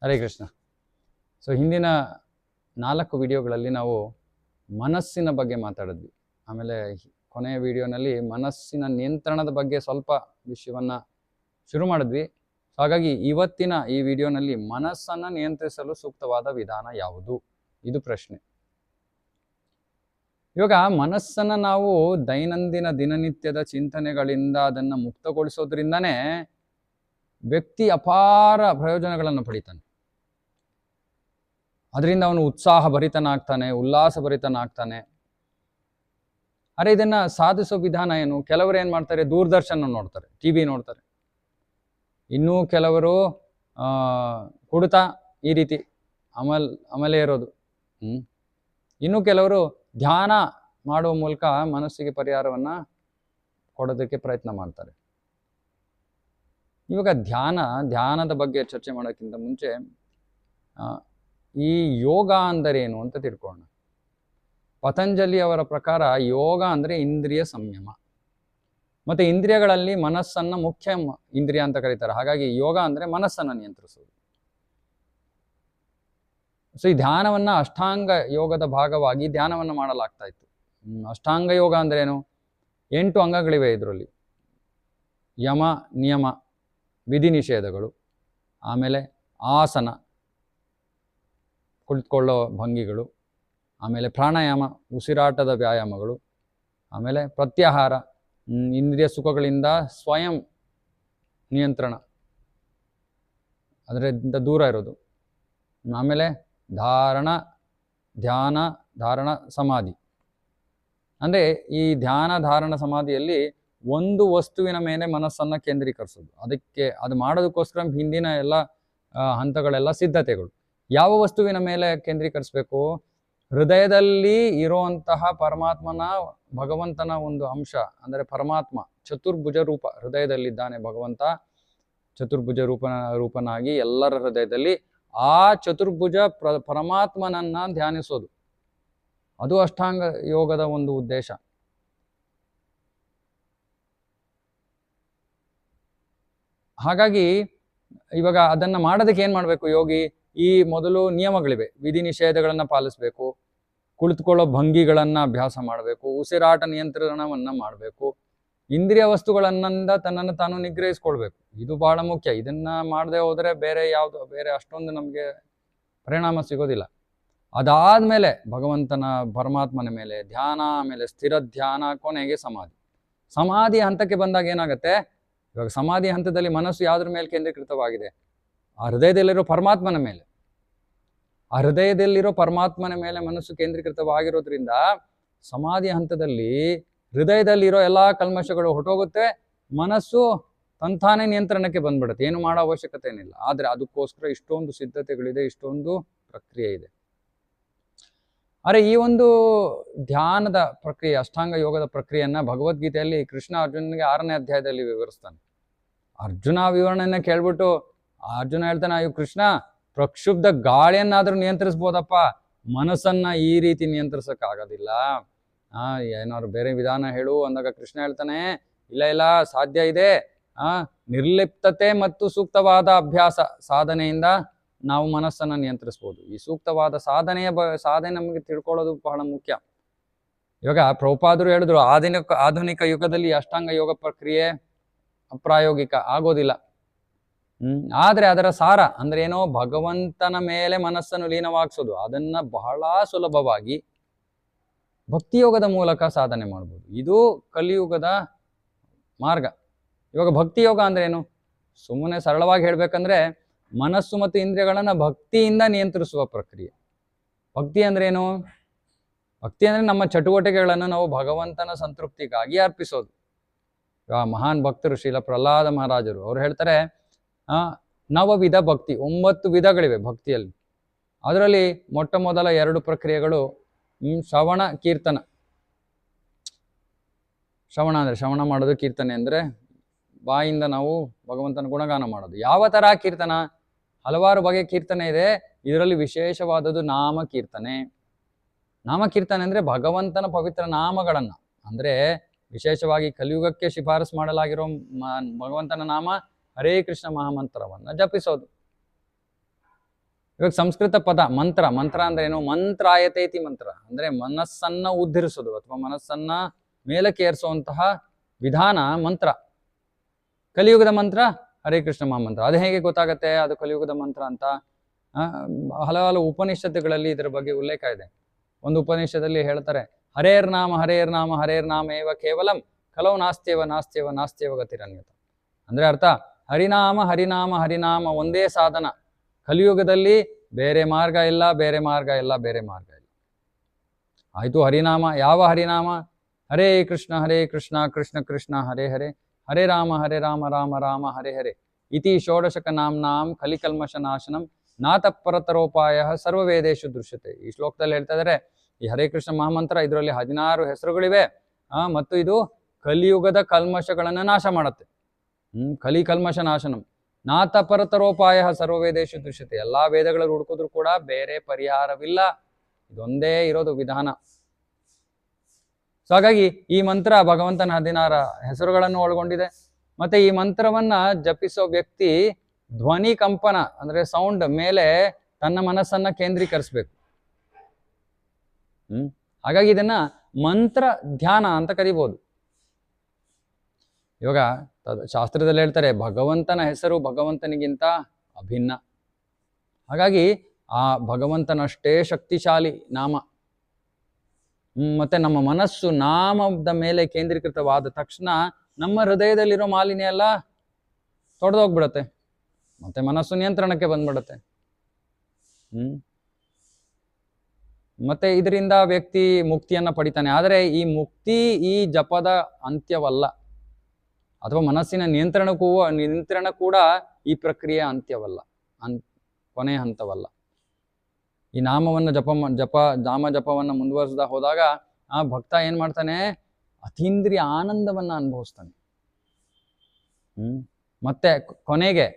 Hare Krishna. So ಹಿಂದಿನ 4 ವಿಡಿಯೋಗಳಲ್ಲಿ ನಾವು ಮನಸ್ಸಿನ ಬಗ್ಗೆ ಮಾತಾಡಿದ್ವಿ. ಆಮೇಲೆ ಕೊನೆಯ ವಿಡಿಯೋನಲ್ಲಿ ಮನಸ್ಸಿನ ನಿಯಂತ್ರಣದ ಬಗ್ಗೆ ಸ್ವಲ್ಪ ವಿಷಯವನ್ನು ಶುರು ಮಾಡಿದ್ವಿ. ಸೊ ಹಾಗಾಗಿ ಇವತ್ತಿನ ಈ ವಿಡಿಯೋನಲ್ಲಿ ಮನಸ್ಸನ್ನು ನಿಯಂತ್ರಿಸಲು ಸೂಕ್ತವಾದ ವಿಧಾನ ಯಾವುದು, ಇದು ಪ್ರಶ್ನೆ. ಇವಾಗ ಮನಸ್ಸನ್ನು ನಾವು ದೈನಂದಿನ ದಿನನಿತ್ಯದ ಚಿಂತನೆಗಳಿಂದ ಅದನ್ನು ಮುಕ್ತಗೊಳಿಸೋದ್ರಿಂದನೇ ವ್ಯಕ್ತಿ ಅಪಾರ ಪ್ರಯೋಜನಗಳನ್ನು ಪಡಿತಾನೆ. ಅದರಿಂದ ಅವನು ಉತ್ಸಾಹ ಭರಿತನಾಗ್ತಾನೆ, ಉಲ್ಲಾಸ ಭರಿತನಾಗ್ತಾನೆ. ಅರೆ ಇದನ್ನ ಸಾಧಿಸೋ ವಿಧಾನ ಏನು? ಕೆಲವರು ಏನು ಮಾಡ್ತಾರೆ, ದೂರದರ್ಶನ ನೋಡ್ತಾರೆ, TV ನೋಡ್ತಾರೆ. ಇನ್ನೂ ಕೆಲವರು ಕುಡಿತ ಈ ರೀತಿ ಅಮಲೇ ಇರೋದು. ಇನ್ನೂ ಕೆಲವರು ಧ್ಯಾನ ಮಾಡುವ ಮೂಲಕ ಮನಸ್ಸಿಗೆ ಪರಿಹಾರವನ್ನು ಕೊಡೋದಕ್ಕೆ ಪ್ರಯತ್ನ ಮಾಡ್ತಾರೆ. ಇವಾಗ ಧ್ಯಾನದ ಬಗ್ಗೆ ಚರ್ಚೆ ಮಾಡೋಕ್ಕಿಂತ ಮುಂಚೆ ಈ ಯೋಗ ಅಂದರೇನು ಅಂತ ತಿಳ್ಕೊಳ್ಳೋಣ. ಪತಂಜಲಿ ಅವರ ಪ್ರಕಾರ ಯೋಗ ಅಂದರೆ ಇಂದ್ರಿಯ ಸಂಯಮ. ಮತ್ತು ಇಂದ್ರಿಯಗಳಲ್ಲಿ ಮನಸ್ಸನ್ನು ಮುಖ್ಯ ಇಂದ್ರಿಯ ಅಂತ ಕರೀತಾರೆ. ಹಾಗಾಗಿ ಯೋಗ ಅಂದರೆ ಮನಸ್ಸನ್ನು ನಿಯಂತ್ರಿಸೋದು. ಸೊ ಈ ಧ್ಯಾನವನ್ನು ಅಷ್ಟಾಂಗ ಯೋಗದ ಭಾಗವಾಗಿ ಧ್ಯಾನವನ್ನು ಮಾಡಲಾಗ್ತಾ ಇತ್ತು. ಅಷ್ಟಾಂಗ ಯೋಗ ಅಂದ್ರೇನು? 8 ಅಂಗಗಳಿವೆ ಇದರಲ್ಲಿ. ಯಮ, ನಿಯಮ, ವಿಧಿ ನಿಷೇಧಗಳು, ಆಮೇಲೆ ಆಸನ, ಕುಳಿತುಕೊಳ್ಳೋ ಭಂಗಿಗಳು, ಆಮೇಲೆ ಪ್ರಾಣಾಯಾಮ, ಉಸಿರಾಟದ ವ್ಯಾಯಾಮಗಳು, ಆಮೇಲೆ ಪ್ರತ್ಯಾಹಾರ, ಇಂದ್ರಿಯ ಸುಖಗಳಿಂದ ಸ್ವಯಂ ನಿಯಂತ್ರಣ, ಅದರಿಂದ ದೂರ ಇರೋದು, ಆಮೇಲೆ ಧ್ಯಾನ, ಧಾರಣ, ಸಮಾಧಿ. ಅಂದರೆ ಈ ಧ್ಯಾನ, ಧಾರಣ, ಸಮಾಧಿಯಲ್ಲಿ ಒಂದು ವಸ್ತುವಿನ ಮೇಲೆ ಮನಸ್ಸನ್ನು ಕೇಂದ್ರೀಕರಿಸೋದು. ಅದು ಮಾಡೋದಕ್ಕೋಸ್ಕರ ಹಿಂದಿನ ಎಲ್ಲ ಹಂತಗಳೆಲ್ಲ ಸಿದ್ಧತೆಗಳು. ಯಾವ ವಸ್ತುವಿನ ಮೇಲೆ ಕೇಂದ್ರೀಕರಿಸಬೇಕು? ಹೃದಯದಲ್ಲಿ ಇರುವಂತಹ ಭಗವಂತನ ಒಂದು ಅಂಶ, ಅಂದರೆ ಪರಮಾತ್ಮ ಚತುರ್ಭುಜ ರೂಪ ಹೃದಯದಲ್ಲಿದ್ದಾನೆ. ಭಗವಂತ ಚತುರ್ಭುಜ ರೂಪನಾಗಿ ಎಲ್ಲರ ಹೃದಯದಲ್ಲಿ ಆ ಚತುರ್ಭುಜ ಪರಮಾತ್ಮನನ್ನ ಧ್ಯಾನಿಸೋದು. ಅದು ಅಷ್ಟಾಂಗ ಯೋಗದ ಒಂದು ಉದ್ದೇಶ. ಹಾಗಾಗಿ ಇವಾಗ ಅದನ್ನ ಮಾಡೋದಕ್ಕೆ ಏನ್ ಮಾಡ್ಬೇಕು ಯೋಗಿ? ಈ ಮೊದಲು ನಿಯಮಗಳಿವೆ, ವಿಧಿ ನಿಷೇಧಗಳನ್ನ ಪಾಲಿಸ್ಬೇಕು, ಕುಳಿತುಕೊಳ್ಳೋ ಭಂಗಿಗಳನ್ನ ಅಭ್ಯಾಸ ಮಾಡಬೇಕು, ಉಸಿರಾಟ ನಿಯಂತ್ರಣವನ್ನ ಮಾಡಬೇಕು, ಇಂದ್ರಿಯ ವಸ್ತುಗಳನ್ನಿಂದ ತನ್ನನ್ನು ತಾನು ನಿಗ್ರಹಿಸ್ಕೊಳ್ಬೇಕು. ಇದು ಬಹಳ ಮುಖ್ಯ. ಇದನ್ನ ಮಾಡದೆ ಹೋದರೆ ಬೇರೆ ಅಷ್ಟೊಂದು ನಮಗೆ ಪರಿಣಾಮ ಸಿಗೋದಿಲ್ಲ. ಅದಾದ್ಮೇಲೆ ಭಗವಂತನ ಪರಮಾತ್ಮನ ಮೇಲೆ ಧ್ಯಾನ, ಆಮೇಲೆ ಸ್ಥಿರ ಧ್ಯಾನ, ಕೊನೆಗೆ ಸಮಾಧಿ ಹಂತಕ್ಕೆ ಬಂದಾಗ ಏನಾಗುತ್ತೆ? ಇವಾಗ ಸಮಾಧಿ ಹಂತದಲ್ಲಿ ಮನಸ್ಸು ಯಾವುದ್ರ ಮೇಲೆ ಕೇಂದ್ರೀಕೃತವಾಗಿದೆ? ಆ ಹೃದಯದಲ್ಲಿರೋ ಪರಮಾತ್ಮನ ಮೇಲೆ. ಆ ಹೃದಯದಲ್ಲಿರೋ ಪರಮಾತ್ಮನ ಮೇಲೆ ಮನಸ್ಸು ಕೇಂದ್ರೀಕೃತವಾಗಿರೋದ್ರಿಂದ ಸಮಾಧಿ ಹಂತದಲ್ಲಿ ಹೃದಯದಲ್ಲಿರೋ ಎಲ್ಲ ಕಲ್ಮಶಗಳು ಹೊರಟೋಗುತ್ತೆ, ಮನಸ್ಸು ತಂತಾನೇ ನಿಯಂತ್ರಣಕ್ಕೆ ಬಂದ್ಬಿಡುತ್ತೆ. ಏನು ಮಾಡೋ ಅವಶ್ಯಕತೆ ಏನಿಲ್ಲ. ಆದರೆ ಅದಕ್ಕೋಸ್ಕರ ಇಷ್ಟೊಂದು ಸಿದ್ಧತೆಗಳಿದೆ, ಇಷ್ಟೊಂದು ಪ್ರಕ್ರಿಯೆ ಇದೆ. ಆದರೆ ಈ ಒಂದು ಧ್ಯಾನದ ಪ್ರಕ್ರಿಯೆ, ಅಷ್ಟಾಂಗ ಯೋಗದ ಪ್ರಕ್ರಿಯೆಯನ್ನ ಭಗವದ್ಗೀತೆಯಲ್ಲಿ ಕೃಷ್ಣ ಅರ್ಜುನನಿಗೆ 6ನೇ ಅಧ್ಯಾಯದಲ್ಲಿ ವಿವರಿಸ್ತಾನೆ. ಅರ್ಜುನ ವಿವರಣೆಯನ್ನ ಕೇಳ್ಬಿಟ್ಟು ಅರ್ಜುನ ಹೇಳ್ತಾನೆ, ಅಯ್ಯೋ ಕೃಷ್ಣ, ಪ್ರಕ್ಷುಬ್ಧ ಗಾಳಿಯನ್ನಾದ್ರೂ ನಿಯಂತ್ರಿಸ್ಬೋದಪ್ಪ, ಮನಸ್ಸನ್ನ ಈ ರೀತಿ ನಿಯಂತ್ರಿಸಕ್ಕಾಗೋದಿಲ್ಲ. ಏನಾದ್ರು ಬೇರೆ ವಿಧಾನ ಹೇಳು ಅಂದಾಗ ಕೃಷ್ಣ ಹೇಳ್ತಾನೆ, ಇಲ್ಲ ಸಾಧ್ಯ ಇದೆ. ನಿರ್ಲಿಪ್ತತೆ ಮತ್ತು ಸೂಕ್ತವಾದ ಅಭ್ಯಾಸ ಸಾಧನೆಯಿಂದ ನಾವು ಮನಸ್ಸನ್ನು ನಿಯಂತ್ರಿಸ್ಬೋದು. ಈ ಸೂಕ್ತವಾದ ಸಾಧನೆ ನಮಗೆ ತಿಳ್ಕೊಳ್ಳೋದು ಬಹಳ ಮುಖ್ಯ. ಇವಾಗ ಪ್ರಭುಪಾದರು ಹೇಳಿದ್ರು, ಆಧುನಿಕ ಯುಗದಲ್ಲಿ ಅಷ್ಟಾಂಗ ಯೋಗ ಪ್ರಕ್ರಿಯೆ ಅಪ್ರಾಯೋಗಿಕ ಆಗೋದಿಲ್ಲ. ಆದ್ರೆ ಅದರ ಸಾರ ಅಂದ್ರೆ ಏನೋ, ಭಗವಂತನ ಮೇಲೆ ಮನಸ್ಸನ್ನು ಲೀನವಾಗಿಸೋದು. ಅದನ್ನ ಬಹಳ ಸುಲಭವಾಗಿ ಭಕ್ತಿಯೋಗದ ಮೂಲಕ ಸಾಧನೆ ಮಾಡ್ಬೋದು. ಇದು ಕಲಿಯುಗದ ಮಾರ್ಗ. ಇವಾಗ ಭಕ್ತಿಯೋಗ ಅಂದ್ರೆ ಏನು? ಸುಮ್ಮನೆ ಸರಳವಾಗಿ ಹೇಳ್ಬೇಕಂದ್ರೆ ಮನಸ್ಸು ಮತ್ತು ಇಂದ್ರಿಯಗಳನ್ನ ಭಕ್ತಿಯಿಂದ ನಿಯಂತ್ರಿಸುವ ಪ್ರಕ್ರಿಯೆ. ಭಕ್ತಿ ಅಂದ್ರೆ ಏನು? ಭಕ್ತಿ ಅಂದ್ರೆ ನಮ್ಮ ಚಟುವಟಿಕೆಗಳನ್ನು ನಾವು ಭಗವಂತನ ಸಂತೃಪ್ತಿಗಾಗಿ ಅರ್ಪಿಸೋದು. ಮಹಾನ್ ಭಕ್ತರು ಶ್ರೀಲ ಪ್ರಹ್ಲಾದ ಮಹಾರಾಜರು ಅವ್ರು ಹೇಳ್ತಾರೆ, 9 ಭಕ್ತಿ, 9 ವಿಧಗಳಿವೆ ಭಕ್ತಿಯಲ್ಲಿ. ಅದರಲ್ಲಿ ಮೊದಲ 2 ಪ್ರಕ್ರಿಯೆಗಳು ಶ್ರವಣ, ಕೀರ್ತನ. ಶ್ರವಣ ಮಾಡೋದು, ಕೀರ್ತನೆ ಅಂದ್ರೆ ಬಾಯಿಂದ ನಾವು ಭಗವಂತನ ಗುಣಗಾನ ಮಾಡೋದು. ಯಾವ ತರ ಕೀರ್ತನ? ಹಲವಾರು ಬಗೆಯ ಕೀರ್ತನೆ ಇದೆ. ಇದರಲ್ಲಿ ವಿಶೇಷವಾದದ್ದು ನಾಮಕೀರ್ತನೆ. ನಾಮಕೀರ್ತನೆ ಅಂದ್ರೆ ಭಗವಂತನ ಪವಿತ್ರ ನಾಮಗಳನ್ನ, ಅಂದ್ರೆ ವಿಶೇಷವಾಗಿ ಕಲಿಯುಗಕ್ಕೆ ಶಿಫಾರಸು ಮಾಡಲಾಗಿರೋ ಭಗವಂತನ ನಾಮ ಹರೇ ಕೃಷ್ಣ ಮಹಾಮಂತ್ರವನ್ನ ಜಪಿಸೋದು. ಇವಾಗ ಸಂಸ್ಕೃತ ಪದ ಮಂತ್ರ, ಮಂತ್ರ ಅಂದ್ರೆ ಏನು? ಮಂತ್ರಾಯತೆ ಇತಿ ಮಂತ್ರ ಅಂದ್ರೆ ಮನಸ್ಸನ್ನ ಉದ್ಧರಿಸೋದು ಅಥವಾ ಮನಸ್ಸನ್ನ ಮೇಲಕ್ಕೆ ಏರಿಸುವಂತಹ ವಿಧಾನ ಮಂತ್ರ. ಕಲಿಯುಗದ ಮಂತ್ರ ಹರೇ ಕೃಷ್ಣ ಮಹಾಮಂತ್ರ. ಅದು ಹೇಗೆ ಗೊತ್ತಾಗತ್ತೆ ಅದು ಕಲಿಯುಗದ ಮಂತ್ರ ಅಂತ? ಹಲವಾರು ಉಪನಿಷತ್ತುಗಳಲ್ಲಿ ಇದರ ಬಗ್ಗೆ ಉಲ್ಲೇಖ ಇದೆ. ಒಂದು ಉಪನಿಷತ್ತಲ್ಲಿ ಹೇಳ್ತಾರೆ, ಹರೇರ್ನಾಮ ಹರೇರ್ನಾಮ ಹರೇರ್ನಾಮ ಏವ ಕೇವಲಂ ಕಲೌ ನಾಸ್ತ್ಯವ ನಾಸ್ತ್ಯವ ನಾಸ್ತ್ಯವ ಗತಿರನ್ಯತ. ಅಂದ್ರೆ ಅರ್ಥ, ಹರಿನಾಮ ಹರಿನಾಮ ಹರಿನಾಮ ಒಂದೇ ಸಾಧನ. ಕಲಿಯುಗದಲ್ಲಿ ಬೇರೆ ಮಾರ್ಗ ಇಲ್ಲ, ಬೇರೆ ಮಾರ್ಗ ಇಲ್ಲ, ಬೇರೆ ಮಾರ್ಗ ಇಲ್ಲ. ಆಯ್ತು, ಹರಿನಾಮ. ಯಾವ ಹರಿನಾಮ? ಹರೇ ಕೃಷ್ಣ ಕೃಷ್ಣ ಕೃಷ್ಣ ಹರೇ ಹರೇ, ಹರೇ ರಾಮ ರಾಮ ರಾಮ ಹರೇ ಹರೇ ಇತಿ ಷೋಡಶಕ ನಾಮ್ನಾಂ ಕಲಿಕಲ್ಮಶ ನಾಶನಂ ನಾತ ಪರತರೋಪಾಯ ಸರ್ವವೇದೇಶು ದೃಶ್ಯತೆ. ಈ ಶ್ಲೋಕದಲ್ಲಿ ಹೇಳ್ತಾ ಇದ್ದಾರೆ, ಈ ಹರೇ ಕೃಷ್ಣ ಮಹಾಮಂತ್ರ ಇದರಲ್ಲಿ 16 ಹೆಸರುಗಳಿವೆ. ಮತ್ತು ಇದು ಕಲಿಯುಗದ ಕಲ್ಮಶಗಳನ್ನ ನಾಶ ಮಾಡುತ್ತೆ. ಕಲಿಕಲ್ಮಶ ನಾಶನಂ ನಾತ ಪರತರೋಪಾಯ ಸರ್ವವೇದೇಶು ದೃಶ್ಯತೆ. ಎಲ್ಲಾ ವೇದಗಳಲ್ಲಿ ಹುಡುಕಿದ್ರು ಕೂಡ ಬೇರೆ ಪರಿಹಾರವಿಲ್ಲ, ಇದೊಂದೇ ಇರೋದು ವಿಧಾನ. ಸೊ ಹಾಗಾಗಿ ಈ ಮಂತ್ರ ಭಗವಂತನ 16 ಹೆಸರುಗಳನ್ನು ಒಳಗೊಂಡಿದೆ. ಮತ್ತೆ ಈ ಮಂತ್ರವನ್ನ ಜಪಿಸೋ ವ್ಯಕ್ತಿ ಧ್ವನಿ ಕಂಪನ ಅಂದ್ರೆ ಸೌಂಡ್ ಮೇಲೆ ತನ್ನ ಮನಸ್ಸನ್ನ ಕೇಂದ್ರೀಕರಿಸ್ಬೇಕು. ಹಾಗಾಗಿ ಇದನ್ನ ಮಂತ್ರ ಧ್ಯಾನ ಅಂತ ಕರಿಬಹುದು. ಇವಾಗ ಶಾಸ್ತ್ರದಲ್ಲಿ ಹೇಳ್ತಾರೆ, ಭಗವಂತನ ಹೆಸರು ಭಗವಂತನಿಗಿಂತ ಅಭಿನ್ನ. ಹಾಗಾಗಿ ಆ ಭಗವಂತನಷ್ಟೇ ಶಕ್ತಿಶಾಲಿ ನಾಮ. ಮತ್ತೆ ನಮ್ಮ ಮನಸ್ಸು ನಾಮದ ಮೇಲೆ ಕೇಂದ್ರೀಕೃತವಾದ ತಕ್ಷಣ ನಮ್ಮ ಹೃದಯದಲ್ಲಿರೋ ಮಾಲಿನ್ಯ ಎಲ್ಲ ತೊಡೆದೋಗ್ಬಿಡತ್ತೆ, ಮತ್ತೆ ಮನಸ್ಸು ನಿಯಂತ್ರಣಕ್ಕೆ ಬಂದ್ಬಿಡತ್ತೆ. ಮತ್ತೆ ಇದರಿಂದ ವ್ಯಕ್ತಿ ಮುಕ್ತಿಯನ್ನ ಪಡಿತಾನೆ. ಆದರೆ ಈ ಮುಕ್ತಿ ಈ ಜಪದ ಅಂತ್ಯವಲ್ಲ, ಅಥವಾ ಮನಸ್ಸಿನ ನಿಯಂತ್ರಣ ಕೂಡ ಈ ಪ್ರಕ್ರಿಯೆ ಅಂತ್ಯವಲ್ಲ, ಕೊನೆಯ ಹಂತವಲ್ಲ. ಈ ನಾಮವನ್ನು ನಾಮ ಜಪವನ್ನ ಮುಂದುವರಿಸದ ಹೋದಾಗ ಆ ಭಕ್ತ ಏನ್ ಮಾಡ್ತಾನೆ? ಅತೀಂದ್ರಿಯ ಆನಂದವನ್ನ ಅನುಭವಿಸ್ತಾನೆ. ಮತ್ತೆ ಕೊನೆಗೆ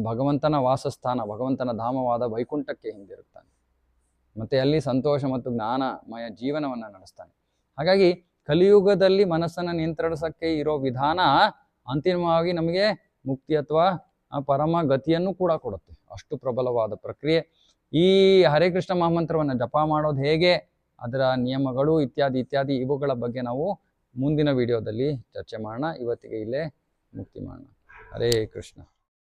ಭಗವಂತನ ವಾಸಸ್ಥಾನ, ಭಗವಂತನ ಧಾಮವಾದ ವೈಕುಂಠಕ್ಕೆ ಹಿಂದಿರುತ್ತಾನೆ. ಮತ್ತೆ ಅಲ್ಲಿ ಸಂತೋಷ ಮತ್ತು ಜ್ಞಾನಮಯ ಜೀವನವನ್ನ ನಡೆಸ್ತಾನೆ. ಹಾಗಾಗಿ ಕಲಿಯುಗದಲ್ಲಿ ಮನಸ್ಸನ್ನ ನಿಯಂತ್ರಿಸಕ್ಕೆ ಇರೋ ವಿಧಾನ ಅಂತಿಮವಾಗಿ ನಮಗೆ ಮುಕ್ತಿ ಅಥವಾ ಪರಮ ಗತಿಯನ್ನು ಕೂಡ ಕೊಡುತ್ತೆ. ಅಷ್ಟು ಪ್ರಬಲವಾದ ಪ್ರಕ್ರಿಯೆ. ಈ ಹರೇ ಕೃಷ್ಣ ಮಹಾಮಂತ್ರವನ್ನು ಜಪ ಮಾಡೋದು ಹೇಗೆ, ಅದರ ನಿಯಮಗಳು ಇತ್ಯಾದಿ ಇವುಗಳ ಬಗ್ಗೆ ನಾವು ಮುಂದಿನ ವಿಡಿಯೋದಲ್ಲಿ ಚರ್ಚೆ ಮಾಡೋಣ. ಇವತ್ತಿಗೆ ಇಲ್ಲೇ ಮುಕ್ತಿ ಮಾಡೋಣ. ಹರೇ ಕೃಷ್ಣ.